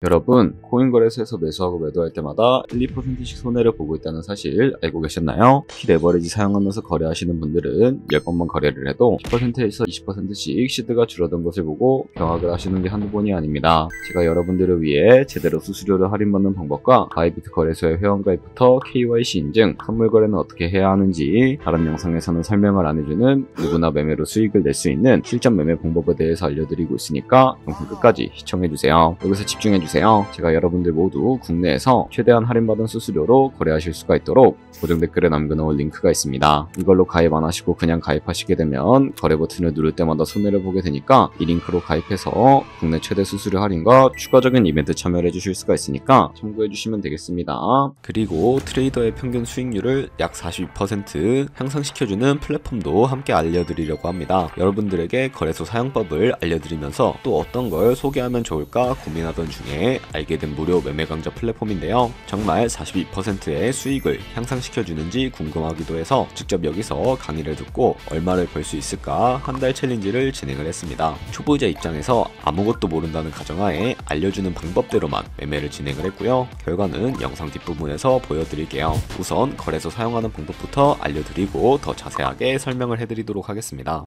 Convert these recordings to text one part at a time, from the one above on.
여러분, 코인 거래소에서 매수하고 매도할 때마다 1~2%씩 손해를 보고 있다는 사실 알고 계셨나요? 특히 레버리지 사용하면서 거래하시는 분들은 10번만 거래를 해도 10%에서 20%씩 시드가 줄어든 것을 보고 경악을 하시는 게 한두 번이 아닙니다. 제가 여러분들을 위해 제대로 수수료를 할인받는 방법과 바이비트 거래소의 회원가입부터 KYC 인증, 선물 거래는 어떻게 해야 하는지 다른 영상에서는 설명을 안 해주는 누구나 매매로 수익을 낼 수 있는 실전 매매 방법에 대해서 알려드리고 있으니까 영상 끝까지 시청해주세요. 여기서 집중해주세요. 제가 여러분들 모두 국내에서 최대한 할인받은 수수료로 거래하실 수가 있도록 고정 댓글에 남겨놓은 링크가 있습니다. 이걸로 가입 안 하시고 그냥 가입하시게 되면 거래 버튼을 누를 때마다 손해를 보게 되니까 이 링크로 가입해서 국내 최대 수수료 할인과 추가적인 이벤트 참여를 해주실 수가 있으니까 참고해주시면 되겠습니다. 그리고 트레이더의 평균 수익률을 약 42% 향상시켜주는 플랫폼도 함께 알려드리려고 합니다. 여러분들에게 거래소 사용법을 알려드리면서 또 어떤 걸 소개하면 좋을까 고민하던 중에 알게 된 무료 매매 강좌 플랫폼인데요. 정말 42%의 수익을 향상시켜주는지 궁금하기도 해서 직접 여기서 강의를 듣고 얼마를 벌 수 있을까 한 달 챌린지를 진행을 했습니다. 초보자 입장에서 아무것도 모른다는 가정하에 알려주는 방법대로만 매매를 진행을 했고요. 결과는 영상 뒷부분에서 보여드릴게요. 우선 거래소 사용하는 방법부터 알려드리고 더 자세하게 설명을 해드리도록 하겠습니다.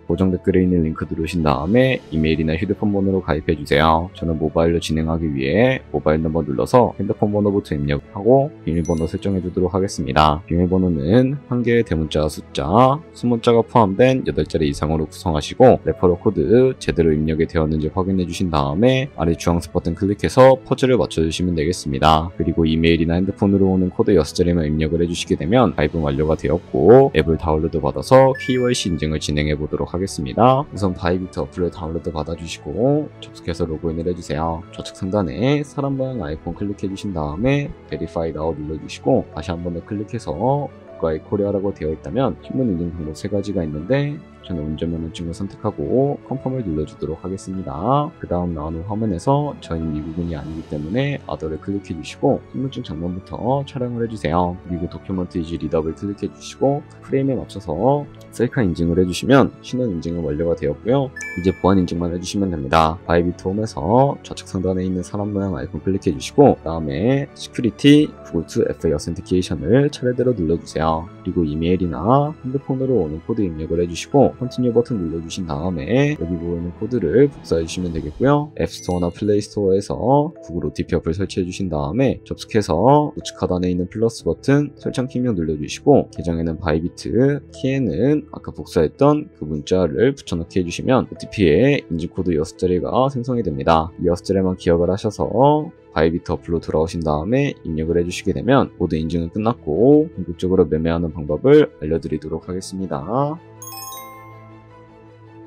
고정 댓글에 있는 링크 누르신 다음에 이메일이나 휴대폰 번호로 가입해주세요. 저는 모바일로 진행하기 위해 모바일 넘버 눌러서 핸드폰 번호부터 입력하고 비밀번호 설정해주도록 하겠습니다. 비밀번호는 한 개의 대문자 숫자, 수문자가 포함된 8자리 이상으로 구성하시고 레퍼럴 코드 제대로 입력이 되었는지 확인해주신 다음에 아래 주황색 버튼 클릭해서 퍼즐을 맞춰주시면 되겠습니다. 그리고 이메일이나 핸드폰으로 오는 코드 6자리만 입력을 해주시게 되면 가입은 완료가 되었고 앱을 다운로드 받아서 KYC 인증을 진행해보도록 하겠습니다. 우선 바이비트 어플을 다운로드 받아주시고 접속해서 로그인을 해주세요. 좌측 상단에 사람 모양 아이콘 클릭해주신 다음에 Verify Now 눌러주시고 다시 한 번 더 클릭해서 국가의 코리아라고 되어 있다면 신분 인증 방법 3가지가 있는데 저는 운전면허증을 선택하고 컨펌을 눌러주도록 하겠습니다. 그 다음 나오는 화면에서 저희는 미국인이 아니기 때문에 아더를 클릭해주시고 신분증 장면부터 촬영을 해주세요. 그리고 도큐먼트 이지 리더블 클릭해주시고 프레임에 맞춰서 셀카 인증을 해주시면 신원 인증은 완료가 되었고요. 이제 보안 인증만 해주시면 됩니다. 바이비트 홈에서 좌측 상단에 있는 사람 모양 아이콘 클릭해주시고 그 다음에 시큐리티 구글2 FA 어센티케이션을 차례대로 눌러주세요. 그리고 이메일이나 핸드폰으로 오는 코드 입력을 해주시고 컨티뉴 버튼 눌러주신 다음에 여기 보이는 코드를 복사해 주시면 되겠고요. 앱스토어나 플레이스토어에서 구글 OTP 어플 설치해 주신 다음에 접속해서 우측 하단에 있는 플러스 버튼 설정 키명 눌러주시고 계정에는 바이비트, 키에는 아까 복사했던 그 문자를 붙여넣기 해주시면 OTP에 인증코드 6자리가 생성이 됩니다. 이 6자리만 기억을 하셔서 바이비트 어플로 돌아오신 다음에 입력을 해주시게 되면 모두 인증은 끝났고 본격적으로 매매하는 방법을 알려드리도록 하겠습니다.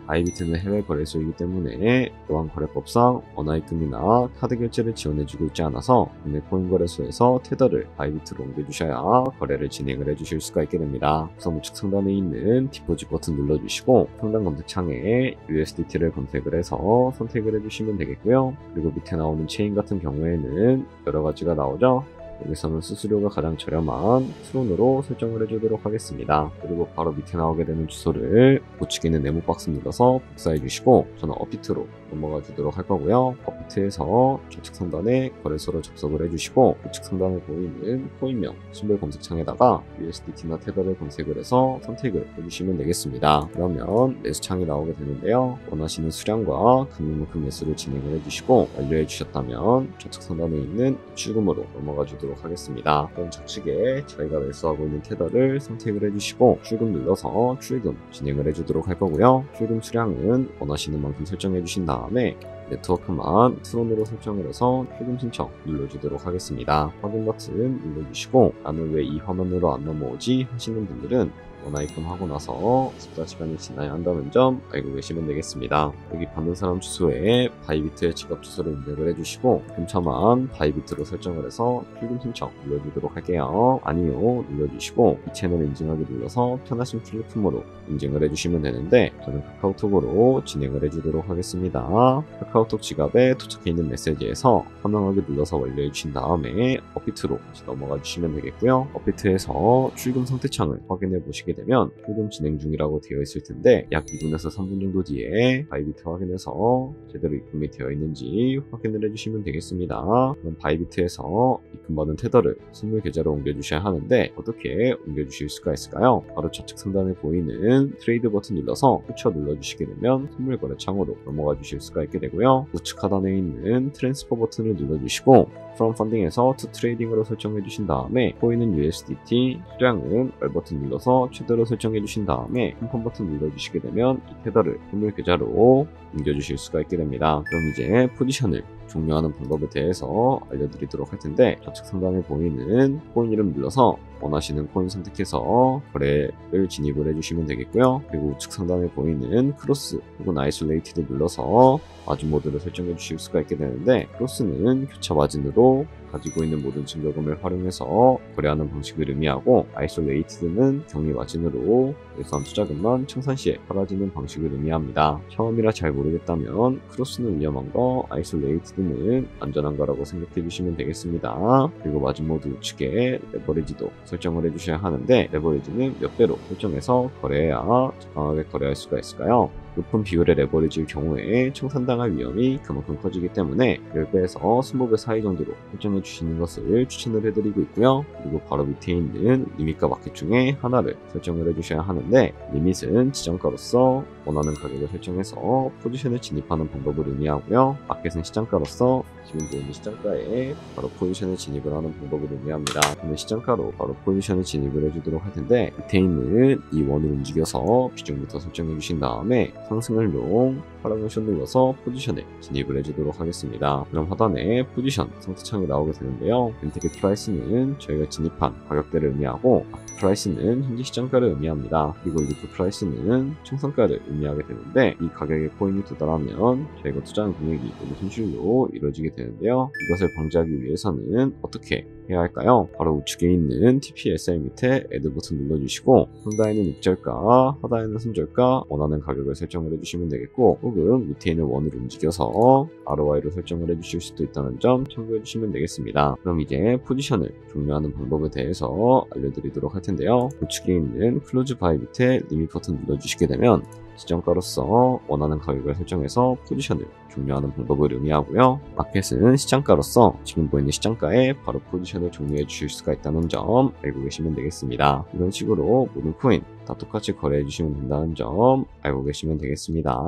바이비트는 해외 거래소이기 때문에 또한 거래법상 원화입금이나 카드 결제를 지원해주고 있지 않아서 국내 코인 거래소에서 테더를 바이비트로 옮겨주셔야 거래를 진행을 해주실 수가 있게 됩니다. 우선 우측 상단에 있는 디포짓 버튼 눌러주시고 상단 검색창에 USDT를 검색을 해서 선택을 해주시면 되겠고요. 그리고 밑에 나오는 체인 같은 경우에는 여러 가지가 나오죠. 여기서는 수수료가 가장 저렴한 트론으로 설정을 해주도록 하겠습니다. 그리고 바로 밑에 나오게 되는 주소를 우측에 있는 네모 박스 눌러서 복사해 주시고 저는 업비트로 넘어가 주도록 할 거고요. 업비트에서 좌측 상단에 거래소를 접속을 해주시고 우측 상단에 보이는 코인명 심벌 검색창에다가 USDT나 테더를 검색을 해서 선택을 해주시면 되겠습니다. 그러면 매수창이 나오게 되는데요. 원하시는 수량과 금액만큼 매수를 진행을 해주시고 완료해 주셨다면 좌측 상단에 있는 출금으로 넘어가 주도록 하겠습니다. 그럼 좌측에 저희가 매수하고 있는 테더를 선택을 해주시고 출금 눌러서 출금 진행을 해주도록 할 거고요. 출금 수량은 원하시는 만큼 설정해 주신 다음에 네트워크만 트론으로 설정을 해서 출금 신청 눌러주도록 하겠습니다. 확인 버튼 눌러주시고 나는 왜 이 화면으로 안 넘어오지 하시는 분들은 원화입금 하고 나서 습자 시간이 지나야 한다는 점 알고 계시면 되겠습니다. 여기 받는 사람 주소에 바이비트의 지갑 주소를 입력을 해주시고 근처만 바이비트로 설정을 해서 출금 신청 눌러주도록 할게요. 아니요 눌러주시고 이 채널 인증하기 눌러서 편하신 플랫폼으로 인증을 해주시면 되는데 저는 카카오톡으로 진행을 해주도록 하겠습니다. 카카오톡 지갑에 도착해 있는 메시지에서 서명하기 눌러서 완료해 주신 다음에 업비트로 넘어가 주시면 되겠고요. 업비트에서 출금 상태 창을 확인해 보시게 누르시게 되면 조금 진행 중이라고 되어 있을 텐데 약 2분에서 3분 정도 뒤에 바이비트 확인해서 제대로 입금이 되어 있는지 확인을 해주시면 되겠습니다. 그럼 바이비트에서 입금받은 테더를 선물 계좌로 옮겨주셔야 하는데 어떻게 옮겨주실 수가 있을까요? 바로 좌측 상단에 보이는 트레이드 버튼 눌러서 후처 눌러주시게 되면 선물 거래 창으로 넘어가 주실 수가 있게 되고요. 우측 하단에 있는 트랜스퍼 버튼을 눌러주시고 From Funding에서 To Trading으로 설정해 주신 다음에 보이는 USDT 수량은 R 버튼 눌러서 최대로 설정해 주신 다음에 컨펌 버튼 눌러주시게 되면 이 테더를 선물 계좌로 옮겨주실 수가 있게 됩니다. 그럼 이제 포지션을 종료하는 방법에 대해서 알려드리도록 할 텐데 좌측 상단에 보이는 코인 이름 눌러서 원하시는 코인 선택해서 거래를 진입을 해주시면 되겠고요. 그리고 우측 상단에 보이는 크로스 혹은 아이솔레이티드 눌러서 마진 모드를 설정해 주실 수가 있게 되는데 크로스는 교차 마진으로 가지고 있는 모든 증거금을 활용해서 거래하는 방식을 의미하고 아이솔레이티드는 격리 마진으로 예수한 투자금만 청산 시에 사라지는 방식을 의미합니다. 처음이라 잘 모르겠다면 크로스는 위험한 거, 아이솔레이티드는 안전한 거라고 생각해 주시면 되겠습니다. 그리고 마진 모드 우측에 레버리지도 설정을 해주셔야 하는데 레버리지는 몇 배로 설정해서 거래해야 적당하게 거래할 수가 있을까요? 높은 비율의 레버리지일 경우에 청산당할 위험이 그만큼 커지기 때문에 10배에서 20배 사이 정도로 설정해 주시는 것을 추천을 해드리고 있고요. 그리고 바로 밑에 있는 리밋과 마켓 중에 하나를 설정을 해주셔야 하는데 리밋은 지정가로서 원하는 가격을 설정해서 포지션을 진입하는 방법을 의미하고요. 마켓은 시장가로서 지금 보이는 시장가에 바로 포지션을 진입을 하는 방법을 의미합니다. 저는 시장가로 바로 포지션을 진입을 해주도록 할 텐데 밑에 있는 이 원을 움직여서 비중부터 설정해 주신 다음에 상승을 롱, 하락을 숏 눌러서 포지션에 진입을 해주도록 하겠습니다. 그럼 하단에 포지션 상태창이 나오게 되는데요. 엔텍의 프라이스는 저희가 진입한 가격대를 의미하고 프라이스는 현재 시장가를 의미합니다. 그리고 리프 프라이스는 청산가를 의미하게 되는데 이 가격에 코인이 도달하면 저희가 투자한 금액이 모두 손실로 이루어지게 되는데요. 이것을 방지하기 위해서는 어떻게 해야 할까요? 바로 우측에 있는 TPSR 밑에 Add 버튼 눌러주시고 상단에는 익절가, 하단에는 손절가 원하는 가격을 설정을 해주시면 되겠고 혹은 밑에 있는 원을 움직여서 ROI로 설정을 해주실 수도 있다는 점 참고해 주시면 되겠습니다. 그럼 이제 포지션을 종료하는 방법에 대해서 알려드리도록 할 텐데요. 우측에 있는 클로즈 바이 밑에 리밋 버튼 눌러주시게 되면 지정가로서 원하는 가격을 설정해서 포지션을 종료하는 방법을 의미하고요. 마켓은 시장가로서 지금 보이는 시장가에 바로 포지션을 종료해 주실 수가 있다는 점 알고 계시면 되겠습니다. 이런 식으로 모든 코인 다 똑같이 거래해 주시면 된다는 점 알고 계시면 되겠습니다.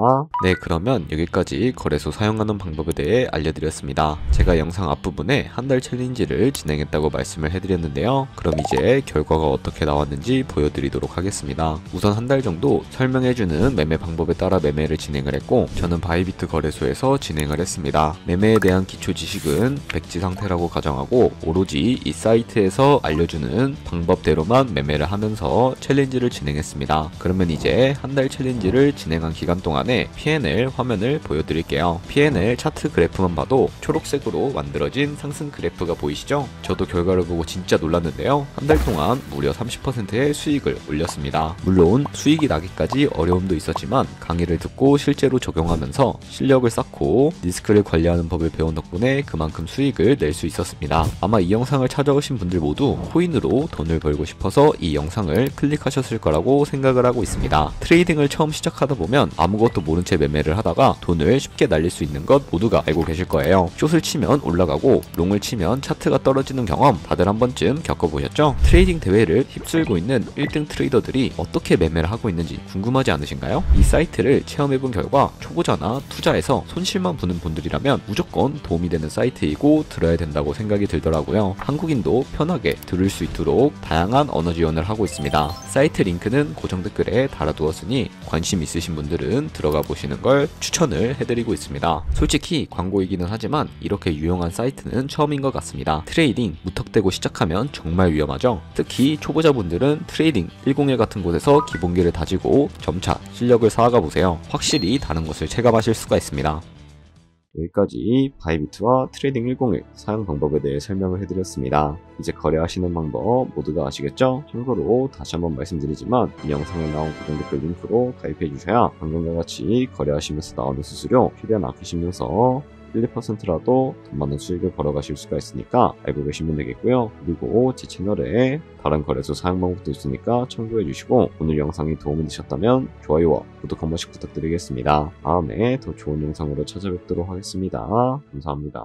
네, 그러면 여기까지 거래소 사용하는 방법에 대해 알려드렸습니다. 제가 영상 앞부분에 한 달 챌린지를 진행했다고 말씀을 해드렸는데요. 그럼 이제 결과가 어떻게 나왔는지 보여드리도록 하겠습니다. 우선 한 달 정도 설명해주는 매매 방법에 따라 매매를 진행을 했고 저는 바이비트 거래소에서 진행을 했습니다. 매매에 대한 기초 지식은 백지 상태라고 가정하고 오로지 이 사이트에서 알려주는 방법대로만 매매를 하면서 챌린지를 진행했습니다. 그러면 이제 한 달 챌린지를 진행한 기간 동안에 P&L 화면을 보여드릴게요. P&L 차트 그래프만 봐도 초록색으로 만들어진 상승 그래프가 보이시죠? 저도 결과를 보고 진짜 놀랐는데요. 한 달 동안 무려 30%의 수익을 올렸습니다. 물론 수익이 나기까지 어려움도 있었지만 강의를 듣고 실제로 적용하면서 실력을 쌓고 리스크를 관리하는 법을 배운 덕분에 그만큼 수익을 낼 수 있었습니다. 아마 이 영상을 찾아오신 분들 모두 코인으로 돈을 벌고 싶어서 이 영상을 클릭하셨을 거라고 생각을 하고 있습니다. 트레이딩을 처음 시작하다 보면 아무것도 모른 채 매매를 하다가 돈을 쉽게 날릴 수 있는 것 모두가 알고 계실 거예요. 숏을 치면 올라가고 롱을 치면 차트가 떨어지는 경험 다들 한 번쯤 겪어보셨죠? 트레이딩 대회를 휩쓸고 있는 1등 트레이더들이 어떻게 매매를 하고 있는지 궁금하지 않으신가요? 이 사이트를 체험해본 결과 초보자나 투자에서 손실만 보는 분들이라면 무조건 도움이 되는 사이트이고 들어야 된다고 생각이 들더라고요. 한국인도 편하게 들을 수 있도록 다양한 언어 지원을 하고 있습니다. 사이트 링크는 고정 댓글에 달아두었으니 관심 있으신 분들은 들어가 보시는 걸 추천을 해드리고 있습니다. 솔직히 광고이기는 하지만 이렇게 유용한 사이트는 처음인 것 같습니다. 트레이딩 무턱대고 시작하면 정말 위험하죠. 특히 초보자분들은 트레이딩 101 같은 곳에서 기본기를 다지고 점차 실력을 쌓아가 보세요. 확실히 다른 것을 체감하실 수가 있습니다. 여기까지 바이비트와 트레이딩 101 사용 방법에 대해 설명을 해드렸습니다. 이제 거래하시는 방법 모두가 아시겠죠? 참고로 다시 한번 말씀드리지만 이 영상에 나온 고정 댓글 링크로 가입해 주셔야 방금과 같이 거래하시면서 나오는 수수료 최대한 아끼시면서 1, 2%라도 돈 많은 수익을 벌어가실 수가 있으니까 알고 계시면 되겠고요. 그리고 제 채널에 다른 거래소 사용 방법도 있으니까 참고해 주시고 오늘 영상이 도움이 되셨다면 좋아요와 구독 한 번씩 부탁드리겠습니다. 다음에 더 좋은 영상으로 찾아뵙도록 하겠습니다. 감사합니다.